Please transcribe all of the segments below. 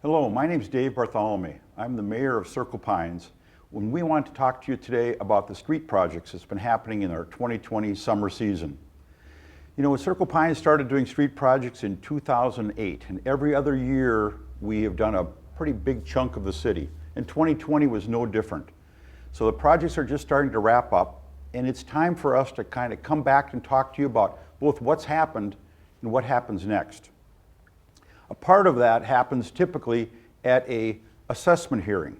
Hello, my name is Dave Bartholomew. I'm the mayor of Circle Pines. When we want to talk to you today about the street projects that's been happening in our 2020 summer season. You know, Circle Pines started doing street projects in 2008, and every other year we have done a pretty big chunk of the city, and 2020 was no different. So the projects are just starting to wrap up, and it's time for us to kind of come back and talk to you about both what's happened and what happens next. A part of that happens typically at an assessment hearing,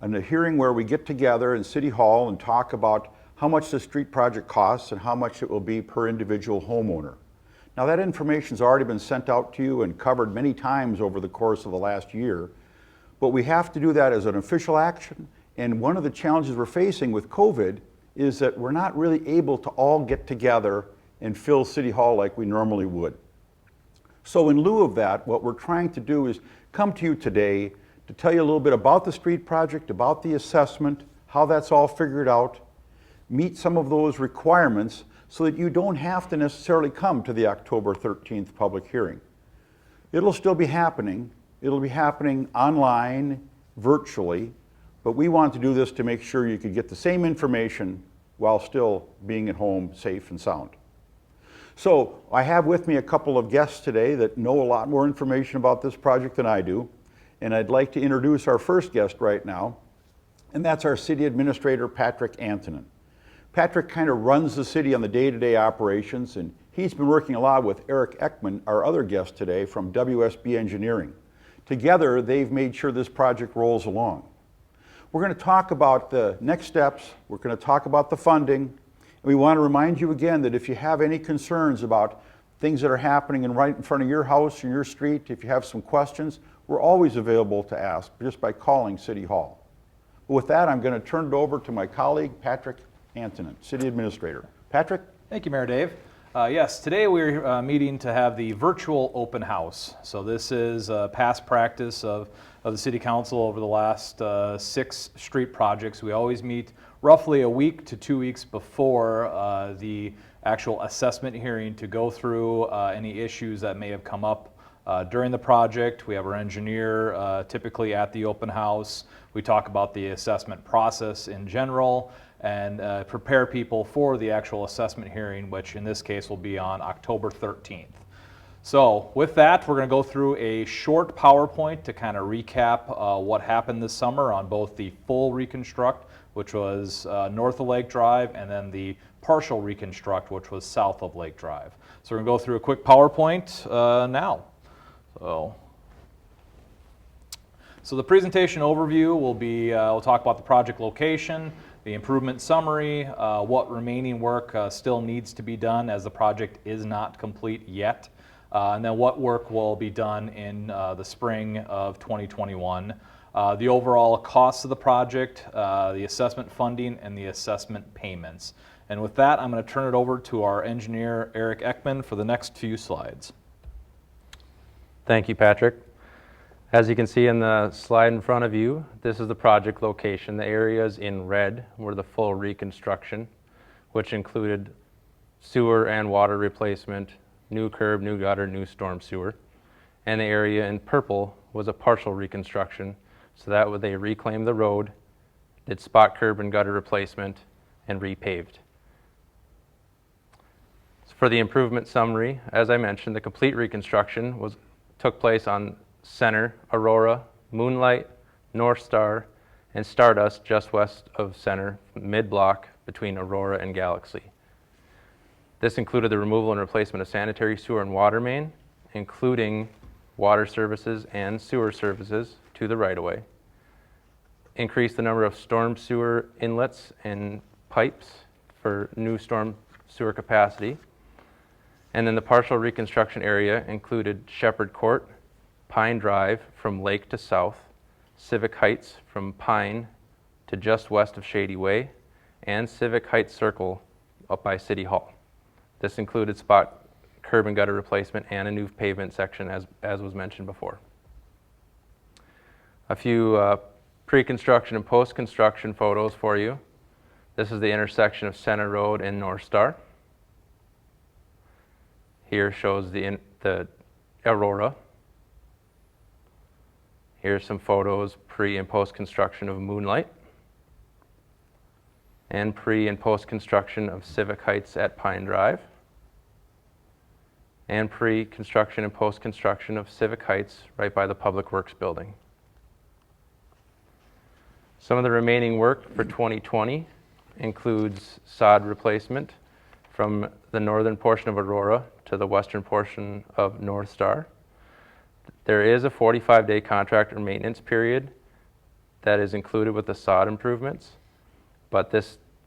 and a hearing where we get together in City Hall and talk about how much the street project costs and how much it will be per individual homeowner. Now that information's already been sent out to you and covered many times over the course of the last year, but we have to do that as an official action, and one of the challenges we're facing with COVID is that we're not really able to all get together and fill City Hall like we normally would. So in lieu of that, what we're trying to do is come to you today to tell you a little bit about the street project, about the assessment, how that's all figured out, meet some of those requirements so that you don't have to necessarily come to the October 13th public hearing. It'll still be happening. It'll be happening online, virtually, but we want to do this to make sure you could get the same information while still being at home safe and sound. So I have with me a couple of guests today that know a lot more information about this project than I do, and I'd like to introduce our first guest right now, and that's our City Administrator, Patrick Antonin. Patrick kind of runs the city on the day-to-day operations, and he's been working a lot with Eric Ekman, our other guest today from WSB Engineering. Together, they've made sure this project rolls along. We're going to talk about the next steps, we're going to talk about the funding. We want to remind you again that if you have any concerns about things that are happening right in front of your house or your street, if you have some questions, we're always available to ask just by calling City Hall. But with that, I'm going to turn it over to my colleague, Patrick Antonin, City Administrator. Patrick? Thank you, Mayor Dave. Yes, today we're meeting to have the virtual open house. So this is past practice of the City Council over the last 6 street projects. We always meet roughly a week to 2 weeks before the actual assessment hearing to go through any issues that may have come up during the project. We have our engineer typically at the open house. We talk about the assessment process in general and prepare people for the actual assessment hearing, which in this case will be on October 13th. So with that, we're going to go through a short PowerPoint to kind of recap what happened this summer on both the full reconstruct, which was north of Lake Drive, and then the partial reconstruct, which was south of Lake Drive. So we're going to go through a quick PowerPoint now. So the presentation overview will be, we'll talk about the project location, the improvement summary, what remaining work still needs to be done as the project is not complete yet, and then what work will be done in the spring of 2021. The overall costs of the project, the assessment funding, and the assessment payments. And with that, I'm going to turn it over to our engineer, Eric Ekman, for the next few slides. Thank you, Patrick. As you can see in the slide in front of you, this is the project location. The areas in red were the full reconstruction, which included sewer and water replacement, new curb, new gutter, new storm sewer. And the area in purple was a partial reconstruction, so that way they reclaimed the road, did spot curb and gutter replacement, and repaved. So for the improvement summary, as I mentioned, the complete reconstruction took place on Center, Aurora, Moonlight, North Star, and Stardust just west of Center, mid-block between Aurora and Galaxy. This included the removal and replacement of sanitary sewer and water main, including water services and sewer services to the right-of-way. Increased the number of storm sewer inlets and pipes for new storm sewer capacity. And then the partial reconstruction area included Shepherd Court, Pine Drive from Lake to South, Civic Heights from Pine to just west of Shady Way, and Civic Heights Circle up by City Hall. This included spot curb and gutter replacement and a new pavement section as was mentioned before. A few pre-construction and post-construction photos for you. This is the intersection of Center Road and North Star. Here shows the Aurora. Here's some photos pre and post construction of Moonlight, and pre and post construction of Civic Heights at Pine Drive, and pre construction and post construction of Civic Heights right by the Public Works building. Some of the remaining work for 2020 includes sod replacement from the northern portion of Aurora to the western portion of North Star. There is a 45-day contract or maintenance period that is included with the sod improvements, but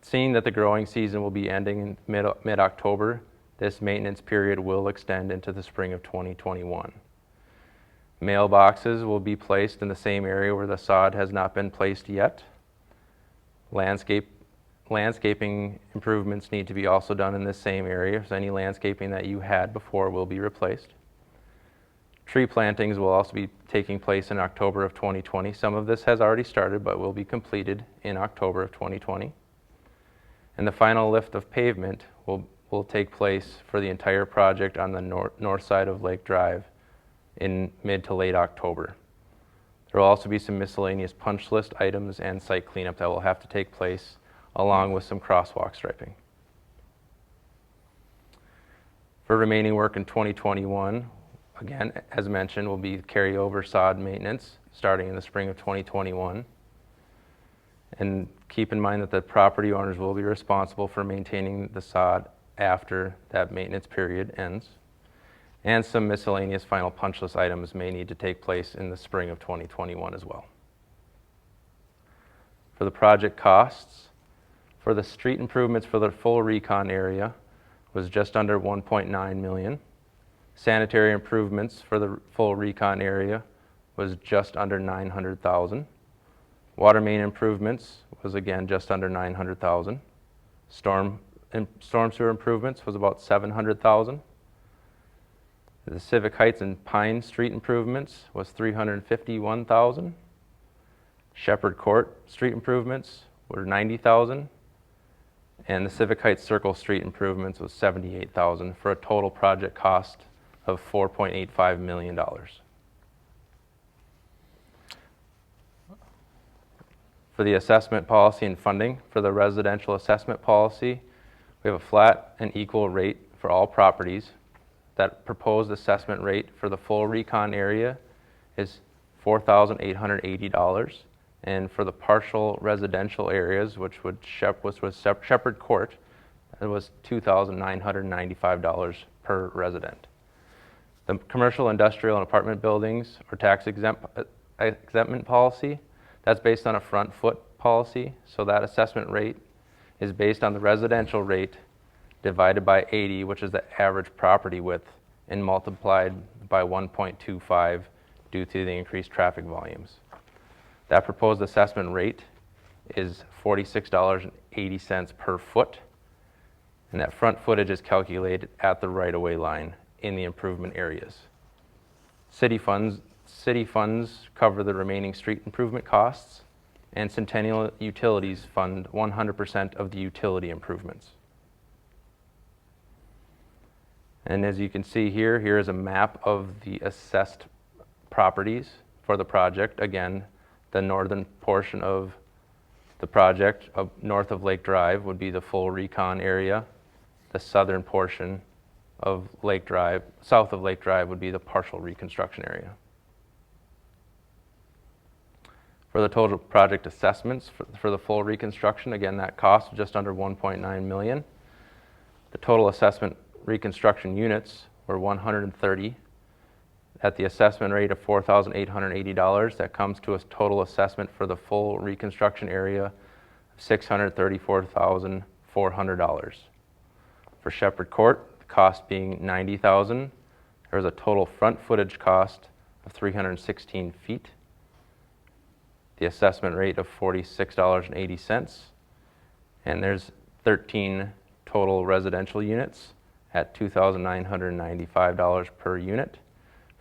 seeing that the growing season will be ending in mid-October, this maintenance period will extend into the spring of 2021. Mailboxes will be placed in the same area where the sod has not been placed yet. Landscaping improvements need to be also done in this same area, so any landscaping that you had before will be replaced. Tree plantings will also be taking place in October of 2020. Some of this has already started, but will be completed in October of 2020. And the final lift of pavement will take place for the entire project on the north side of Lake Drive in mid to late October. There will also be some miscellaneous punch list items and site cleanup that will have to take place, along with some crosswalk striping. For remaining work in 2021, again, as mentioned, will be carryover sod maintenance starting in the spring of 2021. And keep in mind that the property owners will be responsible for maintaining the sod after that maintenance period ends. And some miscellaneous final punch list items may need to take place in the spring of 2021 as well. For the project costs, for the street improvements for the full recon area was just under 1.9 million. Sanitary improvements for the full recon area was just under 900,000. Water main improvements was again just under 900,000. Storm sewer improvements was about 700,000. The Civic Heights and Pine Street improvements was 351,000. Shepherd Court street improvements were 90,000. And the Civic Heights Circle Street improvements was 78,000 for a total project cost of $4.85 million. For the assessment policy and funding, for the residential assessment policy, we have a flat and equal rate for all properties. That proposed assessment rate for the full recon area is $4,880. And for the partial residential areas, which was Shepherd Court, it was $2,995 per resident. The commercial, industrial, and apartment buildings or tax exemption policy, that's based on a front foot policy. So that assessment rate is based on the residential rate divided by 80, which is the average property width, and multiplied by 1.25 due to the increased traffic volumes. That proposed assessment rate is $46.80 per foot, and that front footage is calculated at the right-of-way line in the improvement areas. City funds cover the remaining street improvement costs, and Centennial Utilities fund 100% of the utility improvements. And as you can see here is a map of the assessed properties for the project. Again, the northern portion of the project north of Lake Drive would be the full recon area. The southern portion of Lake Drive, south of Lake Drive, would be the partial reconstruction area. For the total project assessments for the full reconstruction, again, that cost just under 1.9 million. The total assessment reconstruction units were 130 at the assessment rate of $4,880. That comes to a total assessment for the full reconstruction area of $634,400. For Shepherd Court, the cost being $90,000, there was a total front footage cost of 316 feet. The assessment rate of $46.80, and there's 13 total residential units at $2,995 per unit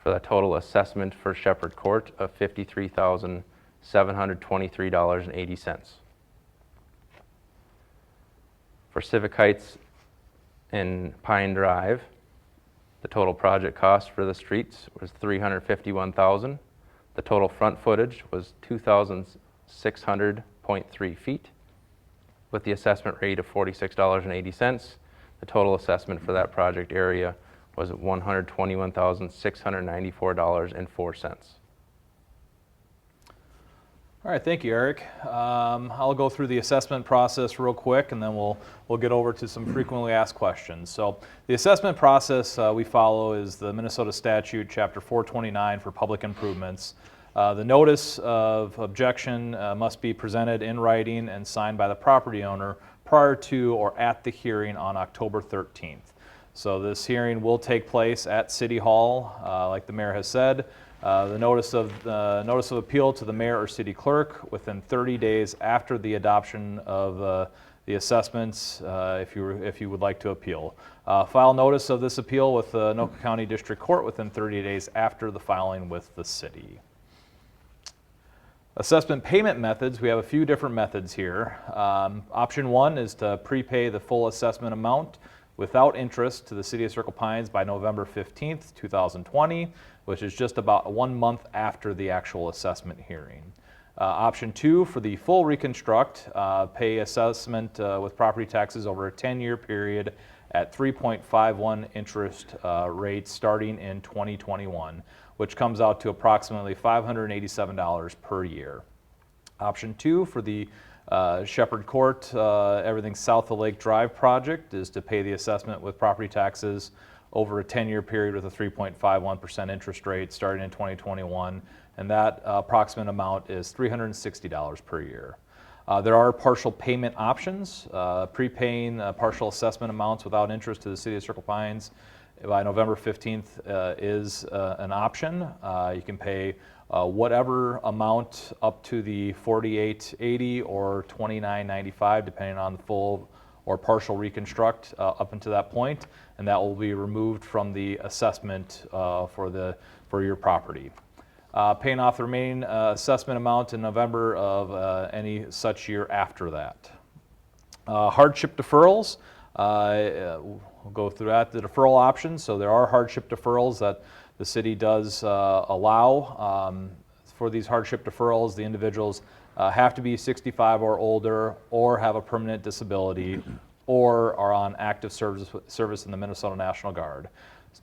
for the total assessment for Shepherd Court of $53,723.80. For Civic Heights and Pine Drive, the total project cost for the streets was $351,000. The total front footage was 2,600.3 feet with the assessment rate of $46.80. The total assessment for that project area was $121,694.04. All right, thank you, Eric. I'll go through the assessment process real quick, and then we'll get over to some frequently asked questions. So the assessment process we follow is the Minnesota statute, Chapter 429 for public improvements. The notice of objection must be presented in writing and signed by the property owner prior to or at the hearing on October 13th. So this hearing will take place at City Hall, like the mayor has said. The notice of appeal to the mayor or city clerk within 30 days after the adoption of the assessments, if you would like to appeal. File notice of this appeal with the Anoka County District Court within 30 days after the filing with the city. Assessment payment methods, we have a few different methods here. Option 1 is to prepay the full assessment amount without interest to the City of Circle Pines by November 15th, 2020, which is just about 1 month after the actual assessment hearing. Option 2, for the full reconstruct, pay assessment with property taxes over a 10-year period at 3.51 interest rates starting in 2021, which comes out to approximately $587 per year. Option 2, for the Shepherd Court, everything south of Lake Drive project, is to pay the assessment with property taxes over a 10-year period with a 3.51% interest rate starting in 2021, and that approximate amount is $360 per year. There are partial payment options. Prepaying partial assessment amounts without interest to the City of Circle Pines by November 15th is an option. You can pay whatever amount up to the $48.80 or $29.95, depending on the full or partial reconstruct up until that point, and that will be removed from the assessment for your property. Paying off the remaining assessment amount in November of any such year after that. Hardship deferrals, we'll go through that. The deferral options, so there are hardship deferrals that the city does allow. For these hardship deferrals, the individuals have to be 65 or older, or have a permanent disability, or are on active service in the Minnesota National Guard.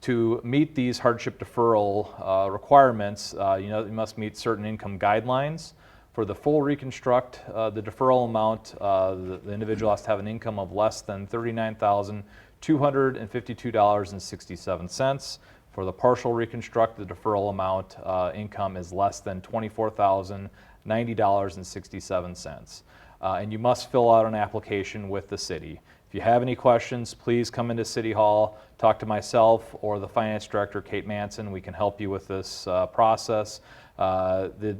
To meet these hardship deferral requirements, you must meet certain income guidelines. For the full reconstruct, the deferral amount, the individual has to have an income of less than $39,252.67. For the partial reconstruct, the deferral amount income is less than $24,090.67. And you must fill out an application with the city. If you have any questions, please come into City Hall, talk to myself or the finance director, Kate Manson. We can help you with this process. The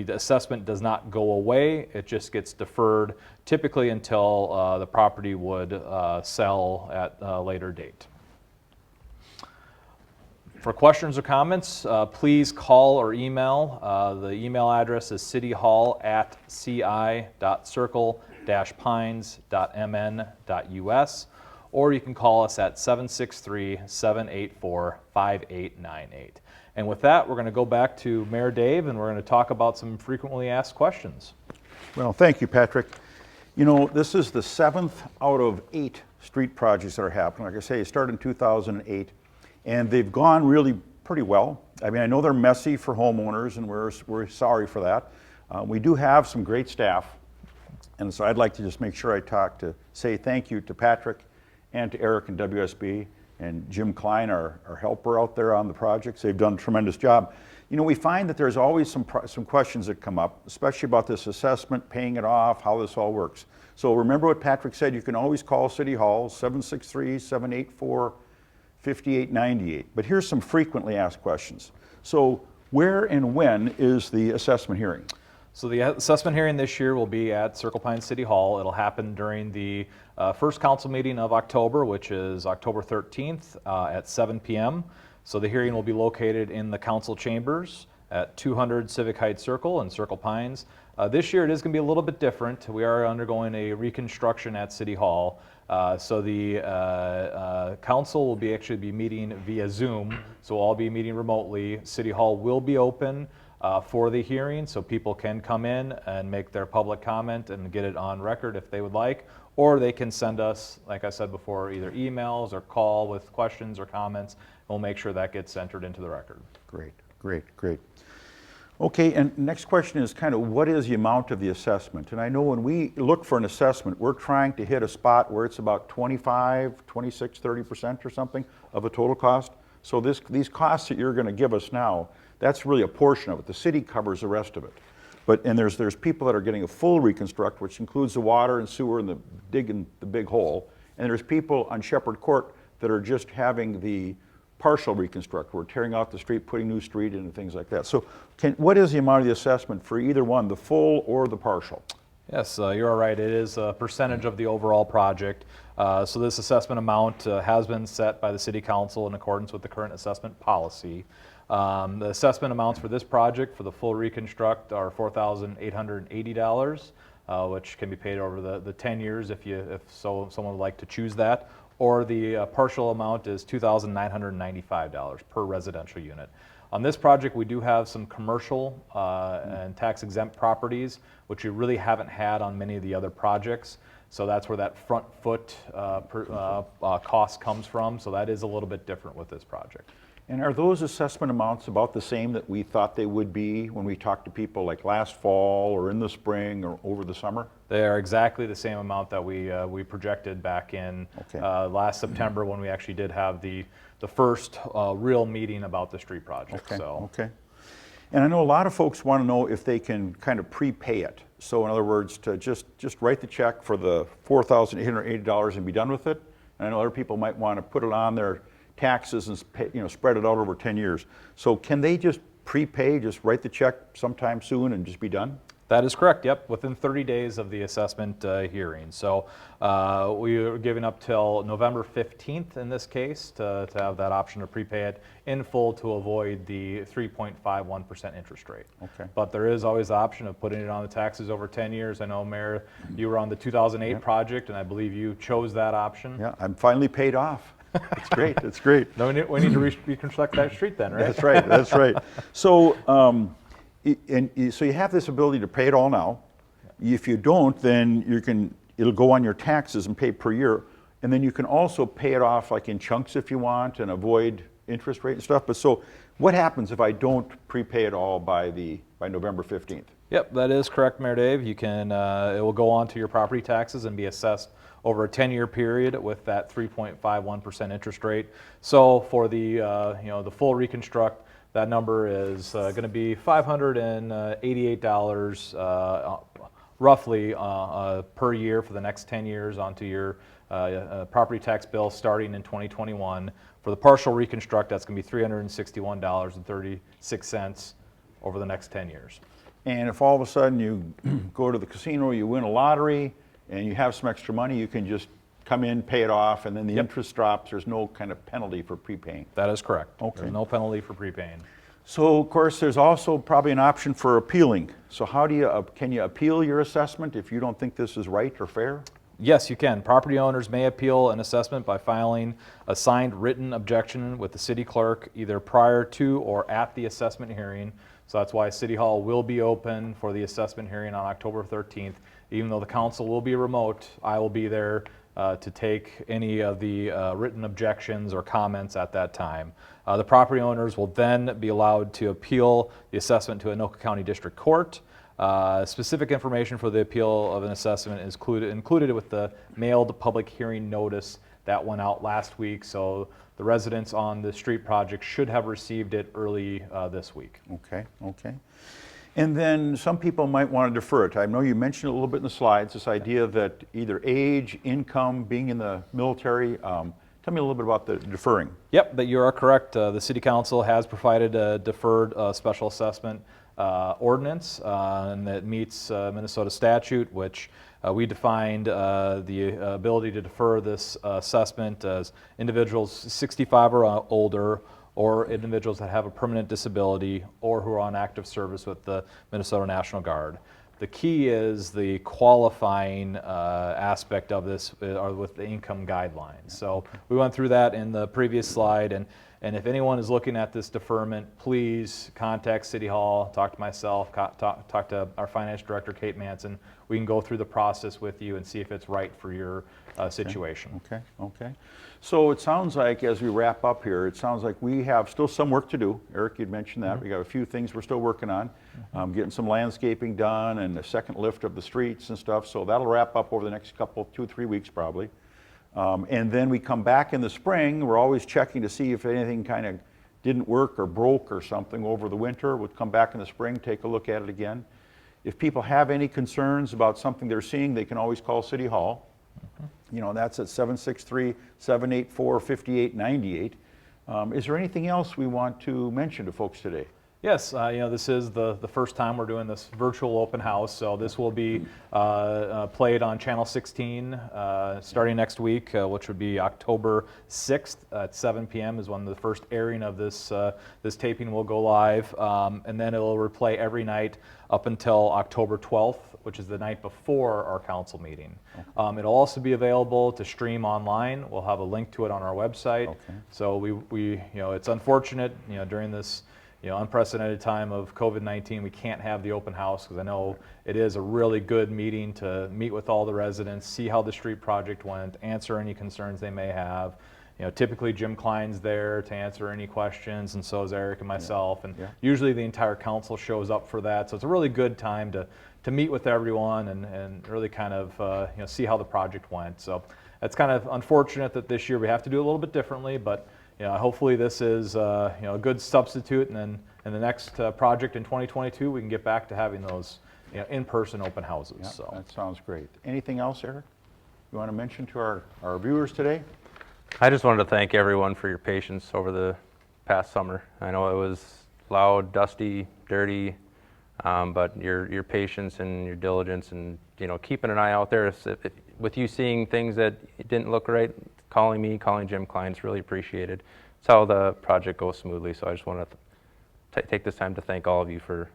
assessment does not go away. It just gets deferred, typically until the property would sell at a later date. For questions or comments, please call or email. The email address is cityhall@ci.circle-pines.mn.us, or you can call us at 763-784-5898. And with that, we're going to go back to Mayor Dave, and we're going to talk about some frequently asked questions. Well, thank you, Patrick. You know, this is the 7th out of 8 street projects that are happening. Like I say, it started in 2008, and they've gone really pretty well. I mean, I know they're messy for homeowners, and we're sorry for that. We do have some great staff, and so I'd like to just make sure I say thank you to Patrick and to Eric and WSB and Jim Klein, our helper out there on the projects. They've done a tremendous job. You know, we find that there's always some questions that come up, especially about this assessment, paying it off, how this all works. So remember what Patrick said, you can always call City Hall, 763-784-5898. But here's some frequently asked questions. So where and when is the assessment hearing? So the assessment hearing this year will be at Circle Pines City Hall. It'll happen during the first council meeting of October, which is October 13th at 7 p.m. So the hearing will be located in the council chambers at 200 Civic Heights Circle in Circle Pines. This year it is going to be a little bit different. We are undergoing a reconstruction at City Hall. So the council will actually be meeting via Zoom. So we'll all be meeting remotely. City Hall will be open. for the hearing, so people can come in and make their public comment and get it on record if they would like, or they can send us, like I said before, either emails or call with questions or comments, and we'll make sure that gets entered into the record. Great, great, great. Okay, and next question is kind of what is the amount of the assessment? And I know when we look for an assessment, we're trying to hit a spot where it's about 25, 26, 30% or something of the total cost. So these costs that you're going to give us now, that's really a portion of it. The city covers the rest of it. And there's people that are getting a full reconstruct, which includes the water and sewer and the digging the big hole. And there's people on Shepherd Court that are just having the partial reconstruct. We're tearing out the street, putting new street in and things like that. So what is the amount of the assessment for either one, the full or the partial? Yes, you're right. It is a percentage of the overall project. So this assessment amount has been set by the City Council in accordance with the current assessment policy. The assessment amounts for this project for the full reconstruct are $4,880, which can be paid over the 10 years if someone would like to choose that. Or the partial amount is $2,995 per residential unit. On this project, we do have some commercial and tax exempt properties, which we really haven't had on many of the other projects. So that's where that front foot cost comes from. So that is a little bit different with this project. And are those assessment amounts about the same that we thought they would be when we talked to people like last fall or in the spring or over the summer? They are exactly the same amount that we projected back in last September when we actually did have the first real meeting about the street project. Okay. So. Okay. And I know a lot of folks want to know if they can kind of prepay it. So in other words, to just write the check for the $4,880 and be done with it. And I know other people might want to put it on their taxes and spread it out over 10 years. So can they just prepay, just write the check sometime soon and just be done? That is correct, yep, within 30 days of the assessment hearing. So we are giving up till November 15th in this case to have that option to prepay it in full to avoid the 3.51% interest rate. Okay. But there is always the option of putting it on the taxes over 10 years. I know, Mayor, you were on the 2008 project, and I believe you chose that option. Yeah, I'm finally paid off. It's great, it's great. No, we need to reconstruct that street then, right? That's right, that's right. So, so you have this ability to pay it all now. If you don't, then it'll go on your taxes and pay per year. And then you can also pay it off like in chunks if you want and avoid interest rate and stuff. But so what happens if I don't prepay it all by November 15th? Yep, that is correct, Mayor Dave. You can, it will go on to your property taxes and be assessed over a 10-year period with that 3.51% interest rate. So for the the full reconstruct, that number is going to be $588 roughly per year for the next 10 years onto your property tax bill starting in 2021. For the partial reconstruct, that's going to be $361.36 over the next 10 years. And if all of a sudden you go to the casino, you win a lottery, and you have some extra money, you can just come in, pay it off, and then the interest drops. There's no kind of penalty for prepaying. That is correct. Okay. There's no penalty for prepaying. So, of course, there's also probably an option for appealing. So how can you appeal your assessment if you don't think this is right or fair? Yes, you can. Property owners may appeal an assessment by filing a signed written objection with the city clerk either prior to or at the assessment hearing. So that's why City Hall will be open for the assessment hearing on October 13th. Even though the council will be remote, I will be there to take any of the written objections or comments at that time. The property owners will then be allowed to appeal the assessment to Anoka County District Court. Specific information for the appeal of an assessment is included with the mailed public hearing notice that went out last week. So the residents on the street project should have received it early this week. Okay, okay. And then some people might want to defer it. I know you mentioned a little bit in the slides, this idea that either age, income, being in the military. Tell me a little bit about the deferring. Yep, but you are correct. The City Council has provided a deferred special assessment ordinance, and that meets Minnesota statute, which we defined the ability to defer this assessment as individuals 65 or older, or individuals that have a permanent disability, or who are on active service with the Minnesota National Guard. The key is the qualifying aspect of this are with the income guidelines. So we went through that in the previous slide, and And if anyone is looking at this deferment, please contact City Hall, talk to myself, talk to our finance director, Kate Manson. We can go through the process with you and see if it's right for your situation. Okay. So it sounds like, as we wrap up here, it sounds like we have still some work to do. Eric, you'd mentioned that. We got a few things we're still working on, getting some landscaping done and a second lift of the streets and stuff. So that'll wrap up over the next couple, 2 or 3 weeks probably. And then we come back in the spring. We're always checking to see if anything kind of didn't work or broke or something over the winter. We'll come back in the spring, take a look at it again. If people have any concerns about something they're seeing, they can always call City Hall. You know, that's at 763-784-5898. Is there anything else we want to mention to folks today? Yes, this is the first time we're doing this virtual open house, so this will be played on Channel 16 starting next week, which would be October 6th at 7 p.m. is when the first airing of this taping will go live, and then it will replay every night up until October 12th, which is the night before our council meeting. Okay. It'll also be available to stream online. We'll have a link to it on our website. Okay. So we it's unfortunate, during this unprecedented time of COVID-19, we can't have the open house, because I know it is a really good meeting to meet with all the residents, see how the street project went, answer any concerns they may have. Typically Jim Klein's there to answer any questions, and so is Eric and myself, and usually the entire council shows up for that. So it's a really good time to meet with everyone and really kind of see how the project went. So it's kind of unfortunate that this year we have to do a little bit differently, but hopefully this is a good substitute, and then in the next project in 2022 we can get back to having those in-person open houses. Yeah, so that sounds great. Anything else, Eric, you want to mention to our viewers today? I just wanted to thank everyone for your patience over the past summer. I know it was loud, dusty, dirty, but your patience and your diligence and keeping an eye out there. With you seeing things that didn't look right, calling me, calling Jim Klein, it's really appreciated. It's how the project goes smoothly. So I just want to take this time to thank all of you for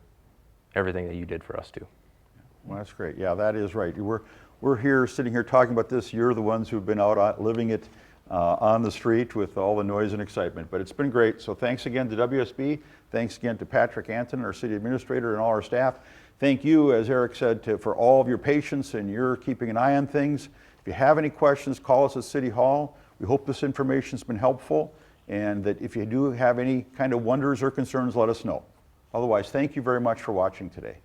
everything that you did for us too. Well, that's great. Yeah, that is right. We're here, sitting here talking about this. You're the ones who've been out living it on the street with all the noise and excitement. But it's been great. So thanks again to WSB. Thanks again to Patrick Anton, our city administrator, and all our staff. Thank you, as Eric said, for all of your patience and your keeping an eye on things. If you have any questions, call us at City Hall. We hope this information's been helpful, and that if you do have any kind of wonders or concerns, let us know. Otherwise, thank you very much for watching today.